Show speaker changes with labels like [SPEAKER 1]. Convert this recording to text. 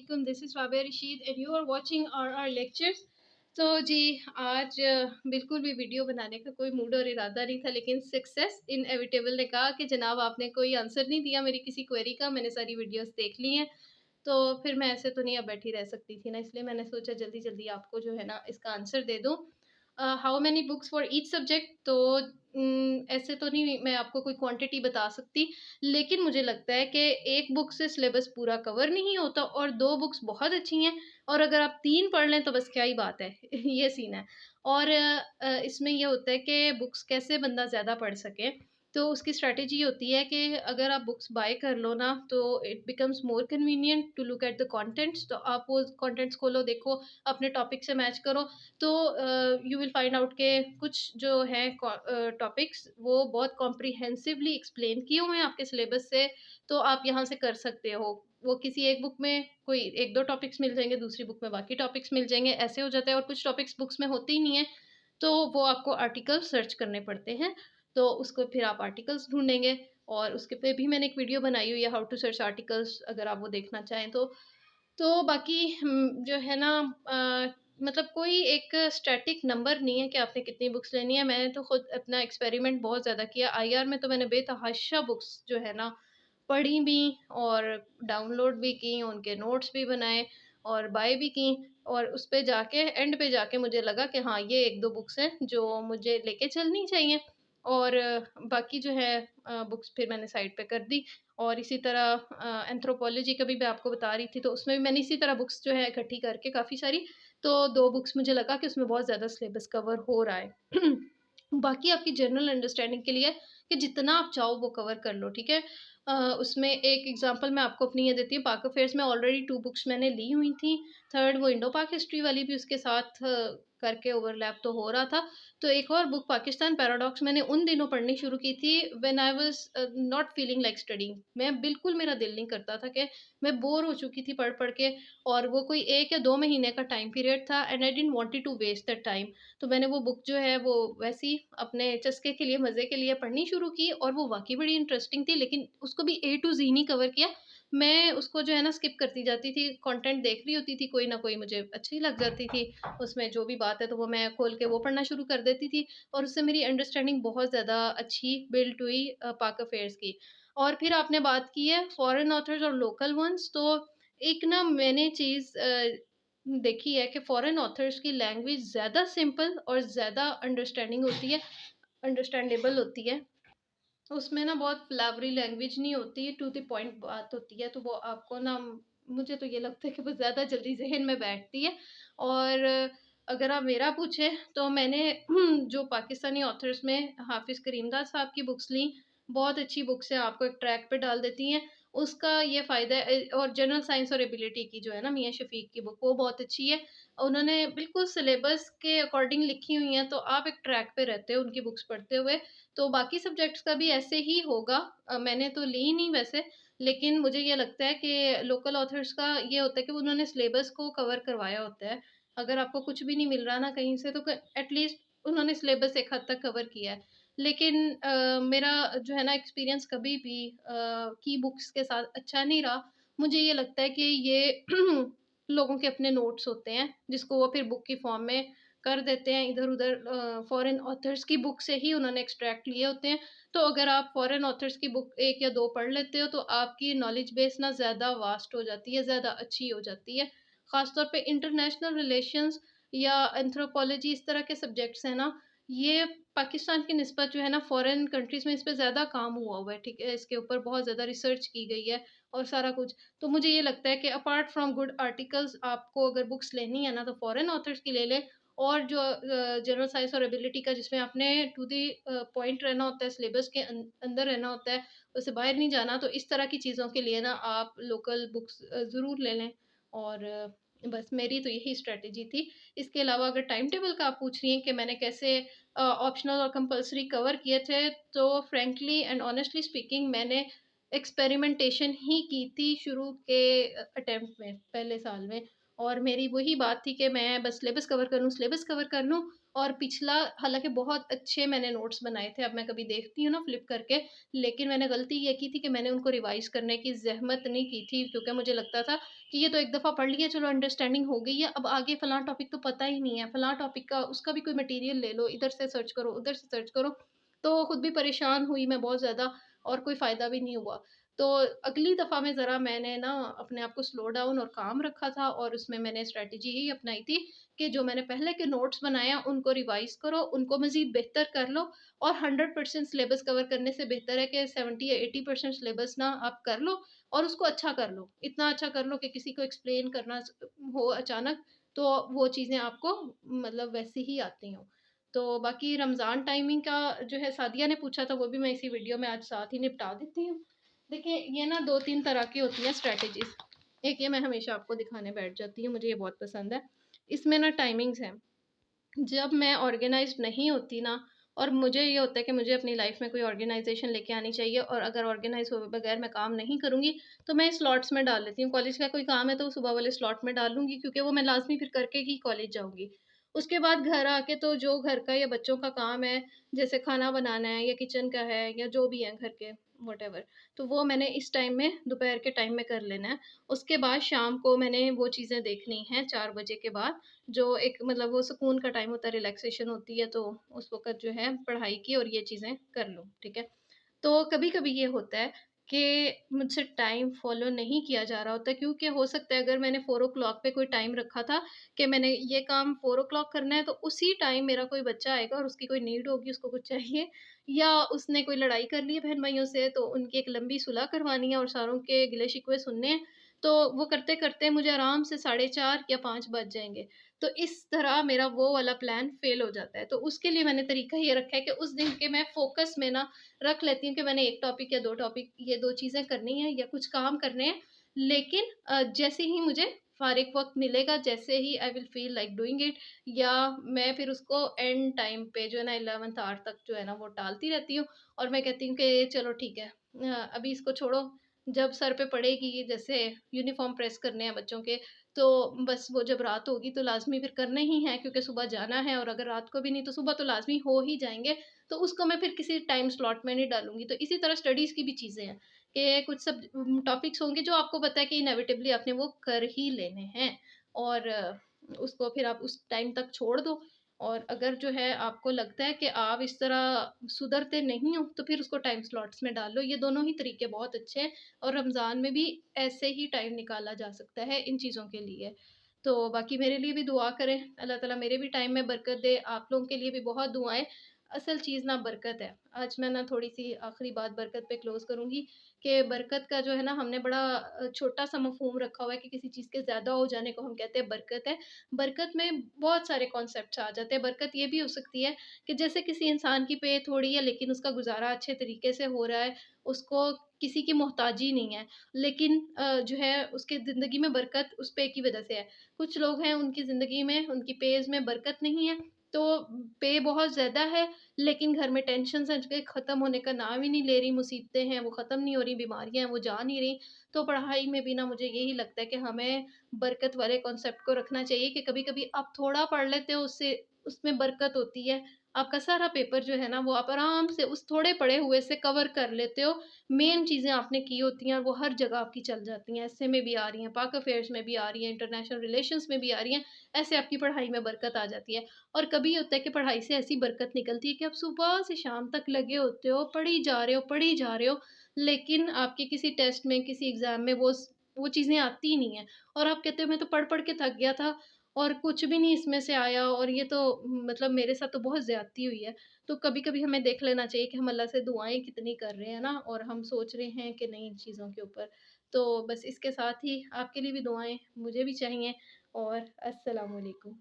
[SPEAKER 1] alaikum. This is Rabia Rashid and you are watching our lectures. तो जी आज बिल्कुल भी वीडियो बनाने का कोई मूड और इरादा नहीं था, लेकिन सक्सेस इनएविटेबल ने कहा कि जनाब आपने कोई आंसर नहीं दिया मेरी किसी क्वेरी का, मैंने सारी वीडियोस देख ली हैं, तो फिर मैं ऐसे तो नहीं अब बैठी रह सकती थी ना, इसलिए मैंने सोचा जल्दी जल्दी आपको जो है ना इसका आंसर दे दूँ। How many books for each subject, तो ऐसे तो नहीं मैं आपको कोई क्वांटिटी बता सकती, लेकिन मुझे लगता है कि एक बुक से सिलेबस पूरा कवर नहीं होता और 2 बुक्स बहुत अच्छी हैं और अगर आप 3 पढ़ लें तो बस क्या ही बात है ये सीन है। और इसमें ये होता है कि बुक्स कैसे बंदा ज़्यादा पढ़ सके, तो उसकी स्ट्रैटेजी होती है कि अगर आप बुक्स बाय कर लो ना तो it becomes more convenient to look at the contents, तो आप वो कंटेंट्स खोलो, देखो, अपने टॉपिक से मैच करो, तो यू विल फाइंड आउट के कुछ जो हैं टॉपिक्स वो बहुत कॉम्प्रिहेंसिवली एक्सप्लेन किए हुए हैं आपके सिलेबस से, तो आप यहाँ से कर सकते हो। वो किसी एक बुक में कोई 1-2 टॉपिक्स मिल जाएँगे, दूसरी बुक में बाकी टॉपिक्स मिल जाएँगे, ऐसे हो जाता है, और कुछ टॉपिक्स बुक्स में होते ही नहीं हैं, तो वो आपको आर्टिकल सर्च करने पड़ते हैं, तो उसको फिर आप आर्टिकल्स ढूँढेंगे, और उसके पे भी मैंने एक वीडियो बनाई हुई है, हाउ टू सर्च आर्टिकल्स, अगर आप वो देखना चाहें तो। तो बाकी जो है ना मतलब कोई एक स्टैटिक नंबर नहीं है कि आपने कितनी बुक्स लेनी है। मैंने तो खुद अपना एक्सपेरिमेंट बहुत ज़्यादा किया। आईआर में तो मैंने बेतहाशा बुक्स जो है ना पढ़ी भी और डाउनलोड भी की, उनके नोट्स भी बनाए और बाय भी की, और उस पे जाके एंड पे जाके मुझे लगा कि हाँ, ये 1-2 बुक्स हैं जो मुझे लेके चलनी चाहिए, और बाकी जो है बुक्स फिर मैंने साइड पे कर दी। और इसी तरह एंथ्रोपोलॉजी का भी मैं आपको बता रही थी, तो उसमें भी मैंने इसी तरह बुक्स जो है इकट्ठी करके काफ़ी सारी, तो 2 बुक्स मुझे लगा कि उसमें बहुत ज़्यादा सिलेबस कवर हो रहा है। बाकी आपकी जनरल अंडरस्टैंडिंग के लिए कि जितना आप चाहो वो कवर कर लो, ठीक है? उसमें एक एग्ज़ाम्पल मैं आपको अपनी ये देती हूँ, पाक अफेयर्स में ऑलरेडी 2 बुक्स मैंने ली हुई थी, थर्ड वो इंडो पाक हिस्ट्री वाली भी उसके साथ करके ओवरलैप तो हो रहा था। तो एक और बुक पाकिस्तान पैराडॉक्स मैंने उन दिनों पढ़नी शुरू की थी when I was not feeling like studying. मैं बिल्कुल, मेरा दिल नहीं करता था, कि मैं बोर हो चुकी थी पढ़-पढ़ के, और वो कोई 1 या 2 महीने का टाइम पीरियड था and I didn't wanted to waste that time. तो मैंने वो बुक जो है वो वैसे ही अपने चस्के के लिए, मज़े के लिए पढ़नी शुरू की, और वो वाक़ई बड़ी इंटरेस्टिंग थी, लेकिन उसको भी ए टू ज़ी नहीं कवर किया। मैं उसको जो है ना स्किप करती जाती थी, कंटेंट देख रही होती थी, कोई ना कोई मुझे अच्छी लग जाती थी, उसमें जो भी बात है तो वो मैं खोल के वो पढ़ना शुरू कर देती थी, और उससे मेरी अंडरस्टैंडिंग बहुत ज़्यादा अच्छी बिल्ड हुई पाक अफेयर्स की। और फिर आपने बात की है फॉरेन ऑथर्स और लोकल वन्स, तो एक ना मैंने चीज़ देखी है कि फॉरेन ऑथर्स की लैंग्वेज ज़्यादा सिंपल और ज़्यादा अंडरस्टैंडिंग होती है, अंडरस्टैंडेबल होती है। उसमें ना बहुत फ्लावरी लैंग्वेज नहीं होती, टू द पॉइंट बात होती है, तो वो आपको ना, मुझे तो ये लगता है कि वो ज़्यादा जल्दी ज़हन में बैठती है। और अगर आप मेरा पूछें तो मैंने जो पाकिस्तानी ऑथर्स में हाफ़िज़ करीमदाद साहब की बुक्स लीं, बहुत अच्छी बुक्स हैं, आपको एक ट्रैक पे डाल देती हैं। उसका ये फ़ायदा है, और जनरल साइंस और एबिलिटी की जो है ना मियाँ शफ़ीक की बुक, वो बहुत अच्छी है। उन्होंने बिल्कुल सिलेबस के अकॉर्डिंग लिखी हुई हैं, तो आप एक ट्रैक पे रहते हो उनकी बुक्स पढ़ते हुए। तो बाकी सब्जेक्ट्स का भी ऐसे ही होगा। मैंने तो ली नहीं वैसे, लेकिन मुझे ये लगता है कि लोकल ऑथर्स का ये होता है कि उन्होंने सिलेबस को कवर करवाया होता है। अगर आपको कुछ भी नहीं मिल रहा ना कहीं से, तो क एटलीस्ट उन्होंने सिलेबस एक हद तक कवर किया है। लेकिन मेरा जो है ना एक्सपीरियंस कभी भी की बुक्स के साथ अच्छा नहीं रहा। मुझे ये लगता है कि ये लोगों के अपने नोट्स होते हैं, जिसको वो फिर बुक की फॉर्म में कर देते हैं इधर-उधर, फॉरेन ऑथर्स की बुक से ही उन्होंने एक्सट्रैक्ट लिए होते हैं। तो अगर आप फॉरेन ऑथर्स की बुक 1 या 2 पढ़ लेते हो, तो आपकी नॉलेज बेस ना ज़्यादा वास्ट हो जाती है, ज़्यादा अच्छी हो जाती है। ख़ास तौर पे इंटरनेशनल रिलेशंस या एंथ्रोपोलॉजी, इस तरह के सब्जेक्ट्स हैं ना, ये पाकिस्तान की निस्बत जो है ना फॉरेन कंट्रीज़ में इस पे ज़्यादा काम हुआ है, ठीक है? इसके ऊपर बहुत ज़्यादा रिसर्च की गई है और सारा कुछ। तो मुझे ये लगता है कि अपार्ट फ्रॉम गुड आर्टिकल्स, आपको अगर बुक्स लेनी है ना, तो फॉरेन ऑथर्स की ले लें, और जो जनरल साइंस और एबिलिटी का, जिसमें आपने टू दी पॉइंट रहना होता है, सिलेबस के अंदर रहना होता है, उससे बाहर नहीं जाना, तो इस तरह की चीज़ों के लिए ना आप लोकल बुक्स ज़रूर ले लें। और बस मेरी तो यही स्ट्रैटेजी थी। इसके अलावा अगर टाइम टेबल का आप पूछ रही हैं कि मैंने कैसे ऑप्शनल और कंपल्सरी कवर किए थे, तो फ्रैंकली एंड ऑनेस्टली स्पीकिंग मैंने एक्सपेरिमेंटेशन ही की थी शुरू के अटेम्प्ट में, पहले साल में। और मेरी वही बात थी कि मैं बस सिलेबस कवर कर लूँ, सिलेबस कवर कर लूँ। और पिछला हालाँकि बहुत अच्छे मैंने नोट्स बनाए थे, अब मैं कभी देखती हूँ ना फ्लिप करके, लेकिन मैंने गलती ये की थी कि मैंने उनको रिवाइज़ करने की ज़हमत नहीं की थी, क्योंकि मुझे लगता था कि ये तो एक दफ़ा पढ़ लिया, चलो अंडरस्टैंडिंग हो गई है, अब आगे फलाँ टॉपिक तो पता ही नहीं है, फलाँ टॉपिक का उसका भी कोई मटीरियल ले लो, इधर से सर्च करो, उधर से सर्च करो। तो खुद भी परेशान हुई मैं बहुत ज़्यादा, और कोई फ़ायदा भी नहीं हुआ। तो अगली दफ़ा में ज़रा मैंने ना अपने आप को स्लो डाउन और काम रखा था, और उसमें मैंने स्ट्रैटेजी यही अपनाई थी कि जो मैंने पहले के नोट्स बनाए हैं उनको रिवाइज़ करो, उनको मज़ीद बेहतर कर लो। और 100% सिलेबस कवर करने से बेहतर है कि 70 या 80% सिलेबस ना आप कर लो, और उसको अच्छा कर लो। इतना अच्छा कर लो कि किसी को एक्सप्लेन करना हो अचानक, तो वो चीज़ें आपको मतलब वैसे ही आती हों। तो बाकी रमज़ान टाइमिंग का जो है सादिया ने पूछा था, वो भी मैं इसी वीडियो में आज साथ ही निपटा देती हूँ। देखिए, ये ना 2-3 तरह की होती हैं स्ट्रैटेजीज़। एक ये मैं हमेशा आपको दिखाने बैठ जाती हूँ, मुझे ये बहुत पसंद है। इसमें ना टाइमिंग्स हैं। जब मैं ऑर्गेनाइज़्ड नहीं होती ना, और मुझे ये होता है कि मुझे अपनी लाइफ़ में कोई ऑर्गेनाइज़ेशन लेके आनी चाहिए, और अगर ऑर्गेनाइज़ हुए बगैर मैं काम नहीं करूँगी, तो मैं स्लॉट्स में डाल लेती हूँ। कॉलेज का कोई काम है तो सुबह वाले स्लॉट में डाल लूँगी, क्योंकि वो मैं लाज़मी फिर करके ही कॉलेज जाऊँगी। उसके बाद घर आके तो जो घर का या बच्चों का काम है, जैसे खाना बनाना है या किचन का है या जो भी है घर के व्हाटएवर, तो वो मैंने इस टाइम में दोपहर के टाइम में कर लेना है। उसके बाद शाम को मैंने वो चीज़ें देखनी हैं 4 बजे के बाद, जो एक मतलब वो सुकून का टाइम होता है, रिलैक्सेशन होती है, तो उस वक़्त जो है पढ़ाई की और ये चीज़ें कर लूँ, ठीक है? तो कभी-कभी ये होता है कि मुझसे टाइम फ़ॉलो नहीं किया जा रहा होता है, क्योंकि हो सकता है अगर मैंने 4 ओ क्लॉक पे कोई टाइम रखा था कि मैंने ये काम 4 ओ क्लॉक करना है, तो उसी टाइम मेरा कोई बच्चा आएगा और उसकी कोई नीड होगी, उसको कुछ चाहिए, या उसने कोई लड़ाई कर ली है बहन-भाइयों से, तो उनकी एक लंबी सुलह करवानी है और सारों के गिले-शिकवे सुनने हैं, तो वो करते-करते मुझे आराम से साढ़े 4 या 5 बज जाएँगे। तो इस तरह मेरा वो वाला प्लान फ़ेल हो जाता है। तो उसके लिए मैंने तरीका ये रखा है कि उस दिन के मैं फ़ोकस में ना रख लेती हूँ कि मैंने 1 टॉपिक या 2 टॉपिक, ये 2 चीज़ें करनी है या कुछ काम करने हैं। लेकिन जैसे ही मुझे फ़ारिग वक़्त मिलेगा, जैसे ही I will feel like doing it, या मैं फिर उसको एंड टाइम पे जो है ना 11th आवर तक जो है ना वो टालती रहती हूँ, और मैं कहती हूँ कि चलो ठीक है, अभी इसको छोड़ो, जब सर पे पड़ेगी, जैसे यूनिफ़ॉर्म प्रेस करने हैं बच्चों के, तो बस वो जब रात होगी तो लाज़मी फिर करने ही हैं, क्योंकि सुबह जाना है, और अगर रात को भी नहीं तो सुबह तो लाज़मी हो ही जाएँगे। तो उसको मैं फिर किसी टाइम स्लॉट में नहीं डालूँगी। तो इसी तरह स्टडीज़ की भी चीज़ें हैं कि कुछ सब टॉपिक्स होंगे जो आपको पता है कि इनेविटेबली आपने वो कर ही लेने हैं, और उसको फिर आप उस टाइम तक छोड़ दो। और अगर जो है आपको लगता है कि आप इस तरह सुधरते नहीं हो, तो फिर उसको टाइम स्लॉट्स में डाल लो। ये दोनों ही तरीके बहुत अच्छे हैं, और रमज़ान में भी ऐसे ही टाइम निकाला जा सकता है इन चीज़ों के लिए। तो बाकी मेरे लिए भी दुआ करें, अल्लाह ताला मेरे भी टाइम में बरकत दे, आप लोगों के लिए भी बहुत दुआएँ। असल चीज़ ना बरकत है। आज मैं ना थोड़ी-सी आखिरी बात बरकत पे क्लोज़ करूँगी कि बरकत का जो है ना हमने बड़ा छोटा-सा मफ़हूम रखा हुआ है कि किसी चीज़ के ज़्यादा हो जाने को हम कहते हैं बरकत है। बरकत में बहुत सारे कॉन्सेप्ट्स आ जाते हैं। बरकत ये भी हो सकती है कि जैसे किसी इंसान की पे थोड़ी है लेकिन उसका गुज़ारा अच्छे तरीके से हो रहा है, उसको किसी की मोहताजी नहीं है, लेकिन जो है उसकी ज़िंदगी में बरकत उस पे की वज़ह से है। कुछ लोग हैं उनकी ज़िंदगी में, उनकी पेज़ में बरकत नहीं है, तो पे बहुत ज़्यादा है, लेकिन घर में टेंशन्स हैं जो ख़त्म होने का नाम ही नहीं ले रही, मुसीबतें हैं वो ख़त्म नहीं हो रही, बीमारियाँ हैं वो जा नहीं रही। तो पढ़ाई में भी ना मुझे यही लगता है कि हमें बरकत वाले कॉन्सेप्ट को रखना चाहिए कि कभी-कभी आप थोड़ा पढ़ लेते हो, उससे उसमें बरकत होती है। आपका सारा पेपर जो है ना वो आप आराम से उस थोड़े पढ़े हुए से कवर कर लेते हो। मेन चीज़ें आपने की होती हैं और वो हर जगह आपकी चल जाती हैं। एस्से में भी आ रही हैं, पाक अफ़ेयर्स में भी आ रही हैं, इंटरनेशनल रिलेशंस में भी आ रही हैं। ऐसे आपकी पढ़ाई में बरकत आ जाती है। और कभी ये होता है कि पढ़ाई से ऐसी बरकत निकलती है कि आप सुबह से शाम तक लगे होते हो, पढ़ी जा रहे हो, पढ़ी जा रहे हो, लेकिन आपके किसी टेस्ट में, किसी एग्ज़ाम में वो चीज़ें आती ही नहीं हैं, और आप कहते हो मैं तो पढ़-पढ़ के थक गया था और कुछ भी नहीं इसमें से आया, और ये तो मतलब मेरे साथ तो बहुत ज़्यादती हुई है। तो कभी-कभी हमें देख लेना चाहिए कि हम अल्लाह से दुआएँ कितनी कर रहे हैं ना, और हम सोच रहे हैं कि नहीं इन चीज़ों के ऊपर। तो बस इसके साथ ही आपके लिए भी दुआएँ मुझे भी चाहिए, और अस्सलाम वालेकुम।